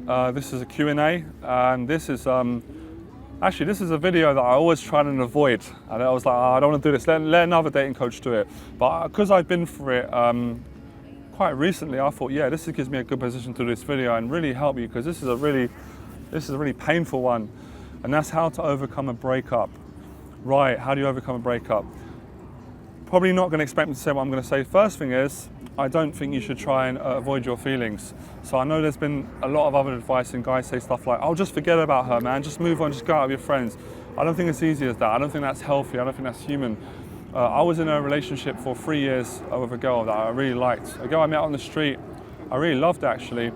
This is a Q&A, and this is actually this is a video that I always try and avoid. And I was like, oh, I don't want to do this. Let another dating coach do it. But because I've been for it quite recently, I thought, yeah, this gives me a good position to do this video and really help you, because this is a really painful one, and that's how to overcome a breakup. Right? How do you overcome a breakup? Probably not going to expect me to say what I'm going to say. First thing is, I don't think you should try and avoid your feelings. So I know there's been a lot of other advice, and guys say stuff like, oh, just forget about her, man, just move on, just go out with your friends. I don't think it's easy as that. I don't think that's healthy. I don't think that's human. I was in a relationship for 3 years with a girl that I really liked. A girl I met on the street, I really loved actually,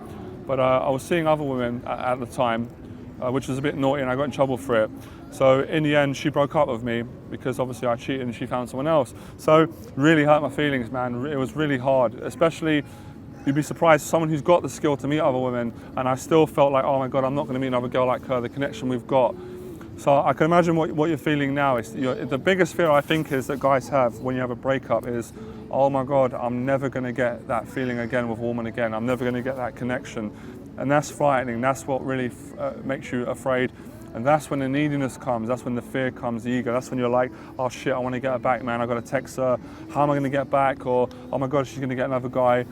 but I was seeing other women at the time, which was a bit naughty, and I got in trouble for it. So in the end, she broke up with me because obviously I cheated and she found someone else. So really hurt my feelings, man. It was really hard, especially, you'd be surprised, someone who's got the skill to meet other women, and I still felt like, oh my God, I'm not gonna meet another girl like her, the connection we've got. So I can imagine what you're feeling now. The biggest fear I think is that guys have when you have a breakup is, oh my God, I'm never gonna get that feeling again with a woman again. I'm never gonna get that connection. And that's frightening. That's what really makes you afraid. And that's when the neediness comes, that's when the fear comes, the ego. That's when you're like, oh shit, I want to get her back, man. I got to text her. How am I going to get back? Or, oh my God, she's going to get another guy.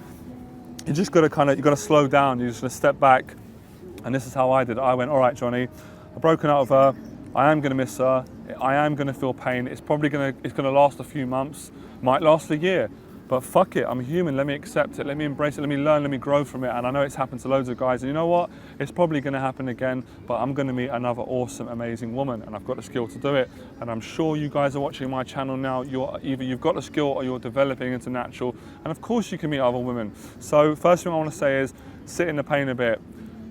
You just got to you got to slow down. You're just going to step back. And this is how I did. I went, all right, Johnny, I've broken up with her. I am going to miss her. I am going to feel pain. It's probably going to last a few months, might last a year. But fuck it, I'm human, let me accept it, let me embrace it, let me learn, let me grow from it. And I know it's happened to loads of guys, and you know what? It's probably gonna happen again, but I'm gonna meet another awesome, amazing woman, and I've got the skill to do it. And I'm sure you guys are watching my channel now, either you've got the skill or you're developing into natural, and of course you can meet other women. So first thing I wanna say is, sit in the pain a bit.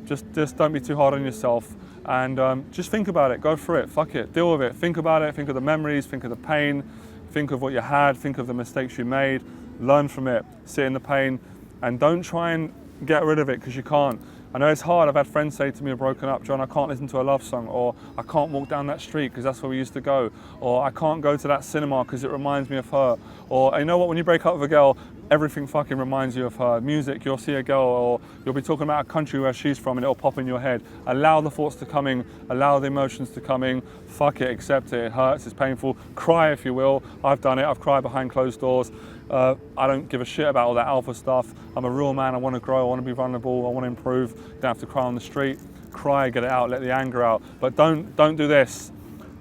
Just don't be too hard on yourself, and just think about it, go through it, fuck it, deal with it. Think about it, think of the memories, think of the pain, think of what you had, think of the mistakes you made. Learn from it, sit in the pain, and don't try and get rid of it, because you can't. I know it's hard. I've had friends say to me, I've broken up, John, I can't listen to a love song, or I can't walk down that street because that's where we used to go, or I can't go to that cinema because it reminds me of her, or you know what, when you break up with a girl, everything fucking reminds you of her. Music, you'll see a girl, or you'll be talking about a country where she's from, and it'll pop in your head. Allow the thoughts to come in, allow the emotions to come in, fuck it, accept it, it hurts, it's painful, cry if you will. I've done it, I've cried behind closed doors. I don't give a shit about all that alpha stuff. I'm a real man, I want to grow, I want to be vulnerable, I want to improve. Don't have to cry on the street. Cry, get it out, let the anger out. But don't do this.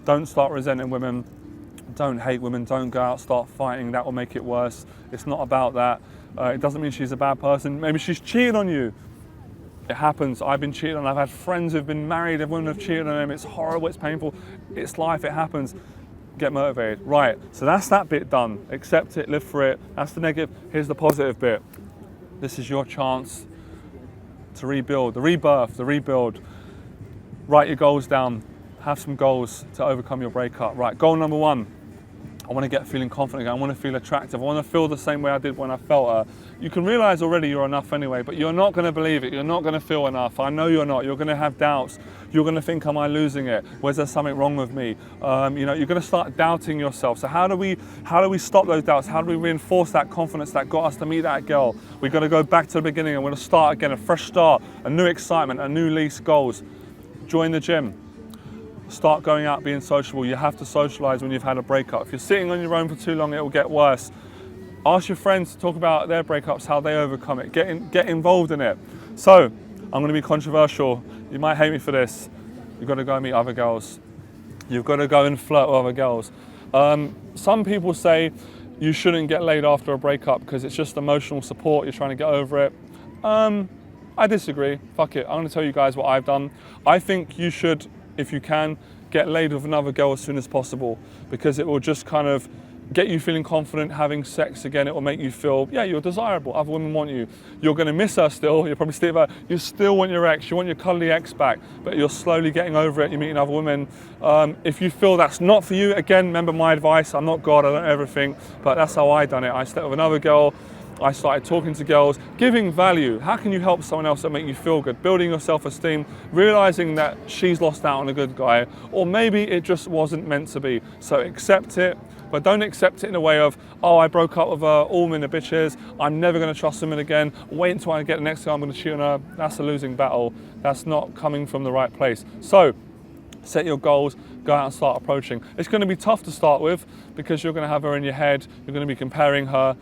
Don't start resenting women. Don't hate women, don't go out, start fighting, that will make it worse. It's not about that. It doesn't mean she's a bad person. Maybe she's cheated on you. It happens, I've been cheated on, I've had friends who've been married, and women have cheated on them, it's horrible, it's painful, it's life, it happens. Get motivated. Right, so that's that bit done. Accept it, live for it. That's the negative. Here's the positive bit. This is your chance to rebuild, the rebirth, the rebuild. Write your goals down. Have some goals to overcome your breakup. Right, goal number 1. I want to get feeling confident again. I want to feel attractive. I want to feel the same way I did when I felt her. You can realize already you're enough anyway, but you're not going to believe it. You're not going to feel enough. I know you're not. You're going to have doubts. You're going to think, am I losing it? Was there something wrong with me? You know, you're going to start doubting yourself. So how do we stop those doubts? How do we reinforce that confidence that got us to meet that girl? We've got to go back to the beginning, and we're going to start again, a fresh start, a new excitement, a new lease, goals. Join the gym. Start going out, being sociable. You have to socialize when you've had a breakup. If you're sitting on your own for too long, it will get worse. Ask your friends to talk about their breakups, how they overcome it. Get involved in it. So, I'm going to be controversial. You might hate me for this. You've got to go and meet other girls. You've got to go and flirt with other girls. Some people say you shouldn't get laid after a breakup because it's just emotional support. You're trying to get over it. I disagree. Fuck it. I'm going to tell you guys what I've done. I think you should, if you can, get laid with another girl as soon as possible, because it will just kind of get you feeling confident, having sex again. It will make you feel, yeah, you're desirable. Other women want you. You're going to miss her still. You'll probably still have her. You still want your ex. You want your cuddly ex back, but you're slowly getting over it. You're meeting other women. If you feel that's not for you, again, remember my advice. I'm not God. I don't know everything, but that's how I done it. I slept with another girl. I started talking to girls, giving value. How can you help someone else that make you feel good? Building your self-esteem, realizing that she's lost out on a good guy, or maybe it just wasn't meant to be. So accept it, but don't accept it in a way of, oh, I broke up with her, all men are bitches, I'm never going to trust women again, wait until I get the next guy, I'm going to cheat on her. That's a losing battle. That's not coming from the right place. So set your goals, go out and start approaching. It's going to be tough to start with because you're going to have her in your head, you're going to be comparing her.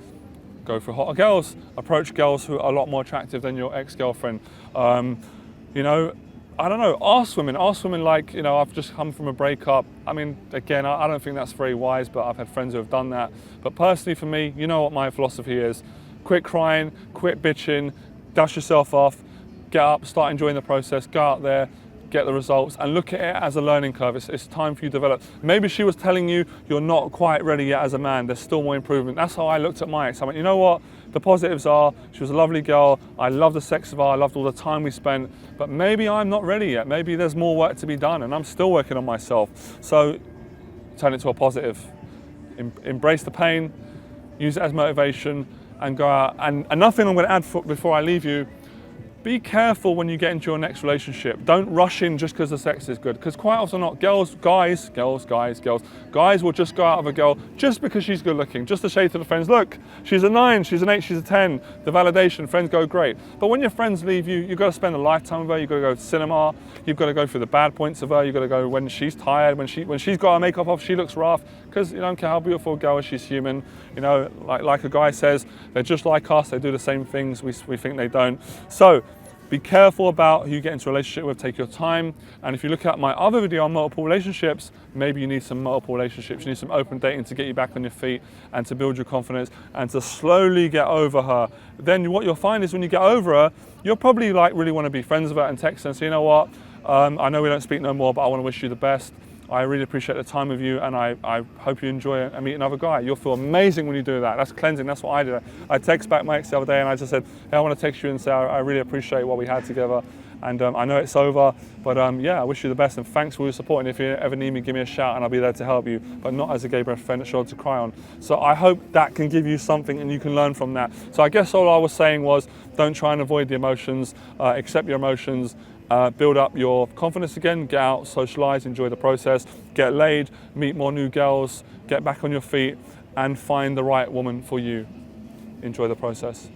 Go for hotter girls, approach girls who are a lot more attractive than your ex-girlfriend. You know, I don't know, ask women like, you know, I've just come from a breakup. I mean, again, I don't think that's very wise, but I've had friends who have done that. But personally for me, you know what my philosophy is. Quit crying, quit bitching, dust yourself off, get up, start enjoying the process, go out there, get the results, and look at it as a learning curve. It's time for you to develop. Maybe she was telling you you're not quite ready yet as a man, there's still more improvement. That's how I looked at my ex. I went, you know what, the positives are, she was a lovely girl, I loved the sex of her, I loved all the time we spent, but maybe I'm not ready yet, maybe there's more work to be done, and I'm still working on myself. So turn it to a positive. Embrace the pain, use it as motivation, and go out. And another thing I'm going to add before I leave you, be careful when you get into your next relationship. Don't rush in just because the sex is good. Because quite often not, guys will just go out of a girl just because she's good looking, just to say to the friends, look, she's a 9, she's an 8, she's a 10. The validation, friends go great. But when your friends leave you, you've got to spend a lifetime with her, you've got to go to cinema, you've got to go through the bad points of her, you've got to go when she's tired, when she's got her makeup off, she looks rough, because you don't care how beautiful a girl is, she's human. You know, like a guy says, they're just like us, they do the same things, we think they don't. So, be careful about who you get into a relationship with, take your time. And if you look at my other video on multiple relationships, maybe you need some multiple relationships, you need some open dating to get you back on your feet and to build your confidence and to slowly get over her. Then what you'll find is when you get over her, you'll probably like really want to be friends with her and text her and say, you know what, I know we don't speak no more, but I want to wish you the best. I really appreciate the time with you, and I hope you enjoy it and meet another guy. You'll feel amazing when you do that. That's cleansing, that's what I did. I text back my ex the other day and I just said, hey, I want to text you and say I really appreciate what we had together. And I know it's over, but yeah, I wish you the best and thanks for your support. And if you ever need me, give me a shout and I'll be there to help you, but not as a gay best friend, a shoulder to cry on. So I hope that can give you something and you can learn from that. So I guess all I was saying was, don't try and avoid the emotions, accept your emotions, build up your confidence again, get out, socialize, enjoy the process, get laid, meet more new girls, get back on your feet and find the right woman for you. Enjoy the process.